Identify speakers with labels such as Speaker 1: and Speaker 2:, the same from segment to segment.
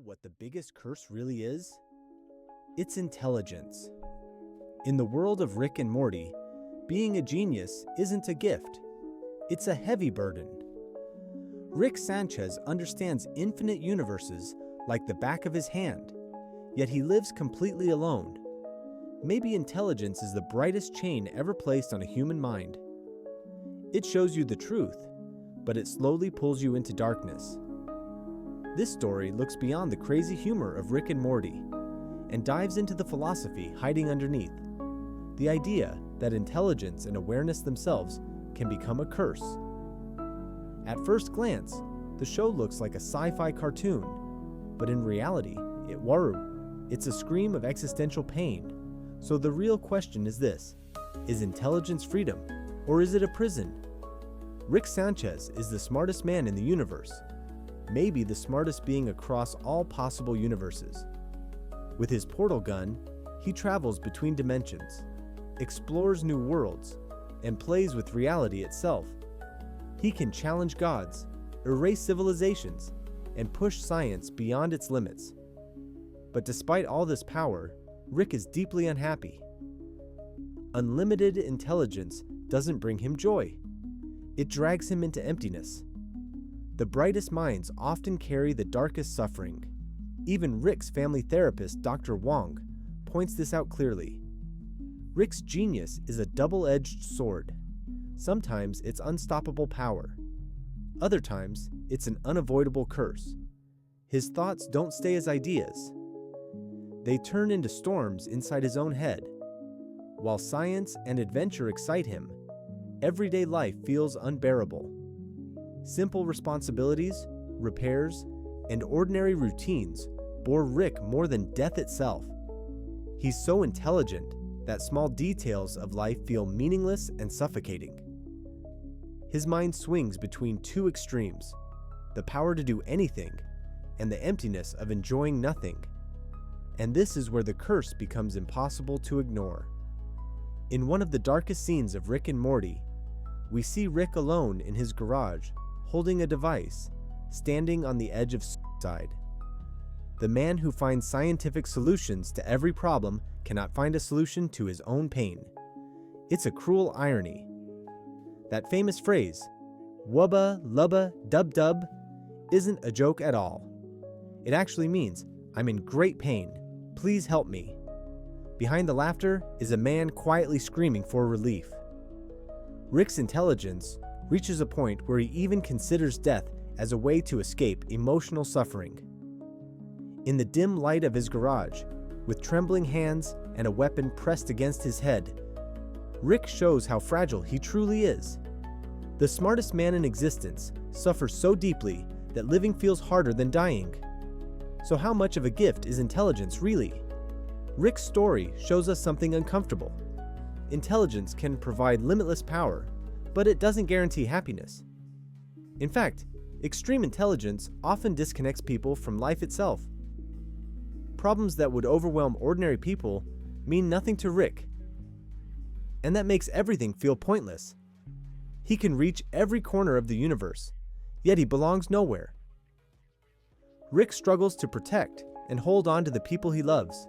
Speaker 1: what the biggest curse really is? It's intelligence. In the world of Rick and Morty, being a genius isn't a gift. It's a heavy burden. Rick Sanchez understands infinite universes like the back of his hand, yet he lives completely alone. Maybe intelligence is the brightest chain ever placed on a human mind. It shows you the truth, but it slowly pulls you into darkness. This story looks beyond the crazy humor of Rick and Morty and dives into the philosophy hiding underneath. The idea that intelligence and awareness themselves can become a curse. At first glance, the show looks like a sci-fi cartoon, but in reality, it's a scream of existential pain. So the real question is this: is intelligence freedom, or is it a prison? Rick Sanchez is the smartest man in the universe, maybe the smartest being across all possible universes. With his portal gun, he travels between dimensions, explores new worlds, and plays with reality itself. He can challenge gods, erase civilizations, and push science beyond its limits. But despite all this power, Rick is deeply unhappy. Unlimited intelligence doesn't bring him joy. It drags him into emptiness. The brightest minds often carry the darkest suffering. Even Rick's family therapist, Dr. Wong, points this out clearly. Rick's genius is a double-edged sword. Sometimes it's unstoppable power. Other times, it's an unavoidable curse. His thoughts don't stay as ideas. They turn into storms inside his own head. While science and adventure excite him, everyday life feels unbearable. Simple responsibilities, repairs, and ordinary routines bore Rick more than death itself. He's so intelligent that small details of life feel meaningless and suffocating. His mind swings between two extremes: the power to do anything and the emptiness of enjoying nothing. And this is where the curse becomes impossible to ignore. In one of the darkest scenes of Rick and Morty, we see Rick alone in his garage, holding a device, standing on the edge of suicide. The man who finds scientific solutions to every problem cannot find a solution to his own pain. It's a cruel irony. That famous phrase, "wubba lubba dub dub," isn't a joke at all. It actually means, "I'm in great pain. Please help me." Behind the laughter is a man quietly screaming for relief. Rick's intelligence reaches a point where he even considers death as a way to escape emotional suffering. In the dim light of his garage, with trembling hands and a weapon pressed against his head, Rick shows how fragile he truly is. The smartest man in existence suffers so deeply that living feels harder than dying. So how much of a gift is intelligence really? Rick's story shows us something uncomfortable. Intelligence can provide limitless power, but it doesn't guarantee happiness. In fact, extreme intelligence often disconnects people from life itself. Problems that would overwhelm ordinary people mean nothing to Rick. And that makes everything feel pointless. He can reach every corner of the universe, yet he belongs nowhere. Rick struggles to protect and hold on to the people he loves.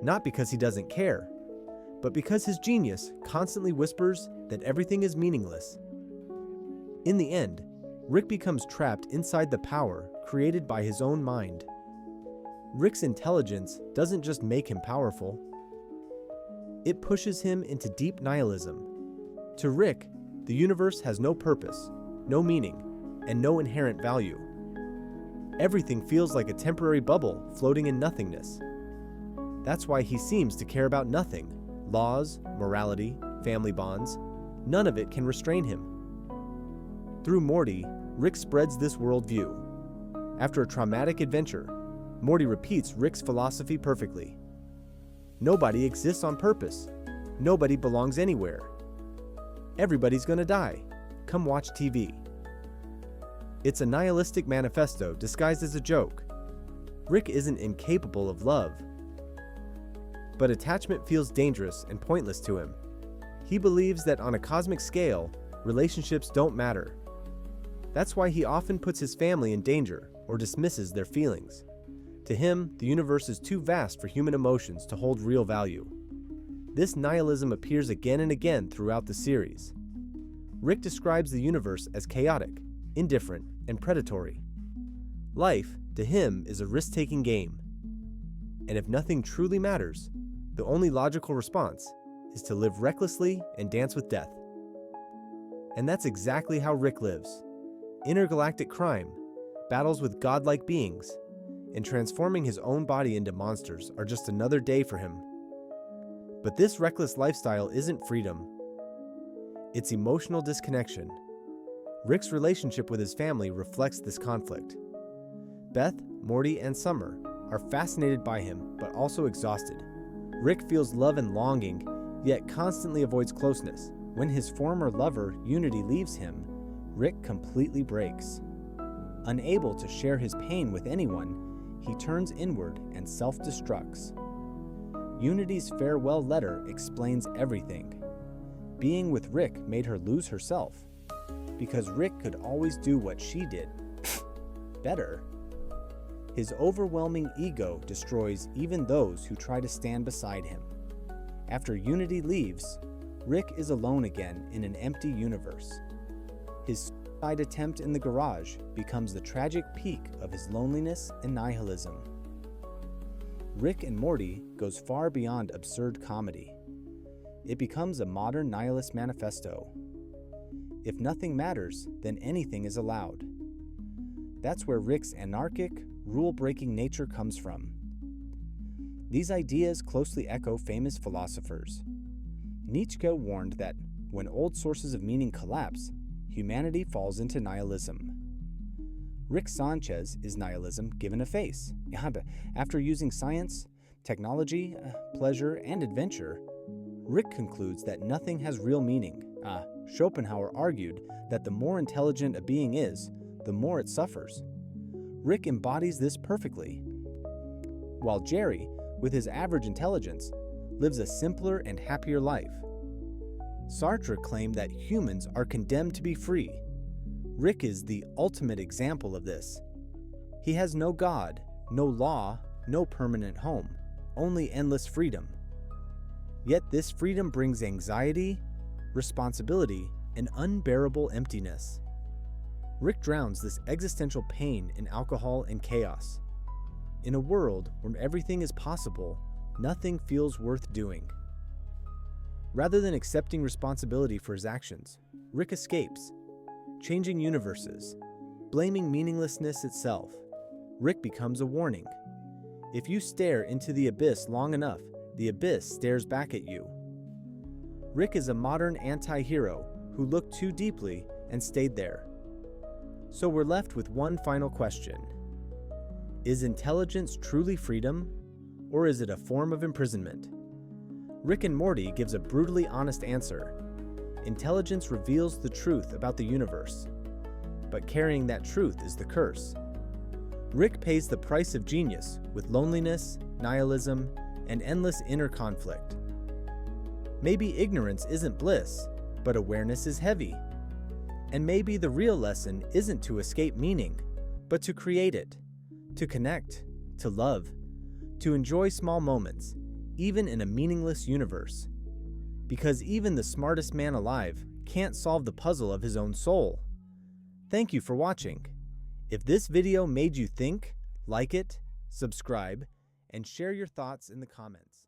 Speaker 1: Not because he doesn't care, but because his genius constantly whispers that everything is meaningless. In the end, Rick becomes trapped inside the power created by his own mind. Rick's intelligence doesn't just make him powerful. It pushes him into deep nihilism. To Rick, the universe has no purpose, no meaning, and no inherent value. Everything feels like a temporary bubble floating in nothingness. That's why he seems to care about nothing. Laws, morality, family bonds, none of it can restrain him. Through Morty, Rick spreads this worldview. After a traumatic adventure, Morty repeats Rick's philosophy perfectly. Nobody exists on purpose. Nobody belongs anywhere. Everybody's gonna die. Come watch TV. It's a nihilistic manifesto disguised as a joke. Rick isn't incapable of love, but attachment feels dangerous and pointless to him. He believes that on a cosmic scale, relationships don't matter. That's why he often puts his family in danger or dismisses their feelings. To him, the universe is too vast for human emotions to hold real value. This nihilism appears again and again throughout the series. Rick describes the universe as chaotic, indifferent, and predatory. Life, to him, is a risk-taking game. And if nothing truly matters, the only logical response is to live recklessly and dance with death. And that's exactly how Rick lives. Intergalactic crime, battles with godlike beings, and transforming his own body into monsters are just another day for him. But this reckless lifestyle isn't freedom. It's emotional disconnection. Rick's relationship with his family reflects this conflict. Beth, Morty, and Summer are fascinated by him, but also exhausted. Rick feels love and longing, yet constantly avoids closeness. When his former lover, Unity, leaves him, Rick completely breaks. Unable to share his pain with anyone, he turns inward and self-destructs. Unity's farewell letter explains everything. Being with Rick made her lose herself, because Rick could always do what she did better. His overwhelming ego destroys even those who try to stand beside him. After Unity leaves, Rick is alone again in an empty universe. His suicide attempt in the garage becomes the tragic peak of his loneliness and nihilism. Rick and Morty goes far beyond absurd comedy. It becomes a modern nihilist manifesto. If nothing matters, then anything is allowed. That's where Rick's anarchic, rule-breaking nature comes from. These ideas closely echo famous philosophers. Nietzsche warned that when old sources of meaning collapse, humanity falls into nihilism. Rick Sanchez is nihilism given a face. After using science, technology, pleasure, and adventure, Rick concludes that nothing has real meaning. Schopenhauer argued that the more intelligent a being is, the more it suffers. Rick embodies this perfectly. While Jerry, with his average intelligence, lives a simpler and happier life. Sartre claimed that humans are condemned to be free. Rick is the ultimate example of this. He has no God, no law, no permanent home, only endless freedom. Yet this freedom brings anxiety, responsibility, and unbearable emptiness. Rick drowns this existential pain in alcohol and chaos. In a world where everything is possible, nothing feels worth doing. Rather than accepting responsibility for his actions, Rick escapes, changing universes, blaming meaninglessness itself. Rick becomes a warning. If you stare into the abyss long enough, the abyss stares back at you. Rick is a modern anti-hero who looked too deeply and stayed there. So we're left with one final question. Is intelligence truly freedom, or is it a form of imprisonment? Rick and Morty gives a brutally honest answer. Intelligence reveals the truth about the universe, but carrying that truth is the curse. Rick pays the price of genius with loneliness, nihilism, and endless inner conflict. Maybe ignorance isn't bliss, but awareness is heavy. And maybe the real lesson isn't to escape meaning, but to create it, to connect, to love, to enjoy small moments, even in a meaningless universe. Because even the smartest man alive can't solve the puzzle of his own soul. Thank you for watching. If this video made you think, like it, subscribe, and share your thoughts in the comments.